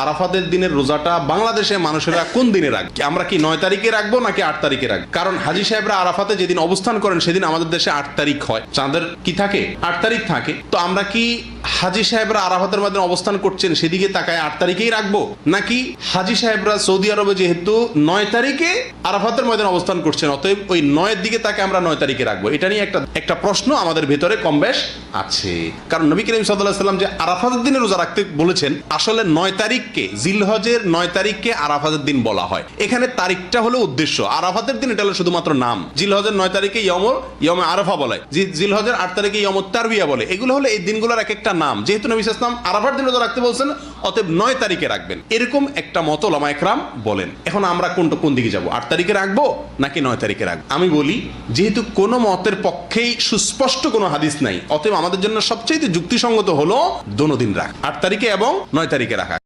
আরাফাতের দিনের রোজাটা বাংলাদেশে মানুষেরা কোন দিনে রাখবে? আমরা কি 9 তারিখে রাখবো নাকি 8 তারিখে রাখবো? কারণ হাজী সাহেবরা আরাফাতে যেদিন অবস্থান করেন সেদিন আমাদের দেশে 8 তারিখ হয়, চাঁদের কি থাকে 8 তারিখ থাকে। তো আমরা কি হাজী সাহেবরা আরাফাতের মধ্যে অবস্থান করছেন সেদিকে তাকায় 8 তারিখেই রাখবো, নাকি হাজী সাহেবরা সৌদি আরবে যেহেতু 9 তারিখে আরাফাতের ময়দানে অবস্থান করছেন অতএব ওই 9 দিকে তাকে আমরা 9 তারিখে রাখবো? এটা নিয়ে একটা প্রশ্ন আমাদের ভেতরে কম বেশ আছে। কারণ নবী করিম সাল্লাল্লাহু আলাইহি ওয়াসাল্লাম যে আরাফাতের দিনে রোজা রাখতে বলেছেন, আসলে 9 তারিখকে জিলহজের 9 তারিখকে আরাফাতের দিন বলা হয়। এখানে তারিখটা হলো উদ্দেশ্য, আরাফাতের দিন এটা হলো শুধুমাত্র নাম। জিলহজের 9 তারিখে ইয়মে আরাফা বলে, জিলহজের 8 তারিখে ইয়মুত তারবিয়া বলে। এগুলো হলো এই দিনগুলোর এক একটা নাম। যেহেতু নবী সাল্লাল্লাহু আলাইহি ওয়াসাল্লাম আরাফার দিন রোজা রাখতে বলছেন অতএব 9 তারিখে রাখবেন, এরকম একটা মত উলামা ইকরাম বলেন। এখন আমরা কোন দিকে যাব? 8 তারিখে রাখবো নাকি 9 তারিখে রাখবো? আমি বলি যেহেতু কোনো মতের পক্ষেই সুস্পষ্ট কোনো হাদিস নাই, অতএব আমাদের জন্য সবচেয়ে যুক্তিসঙ্গত হলো দোনো দিন রাখা, 8 তারিখে এবং 9 তারিখে রাখা।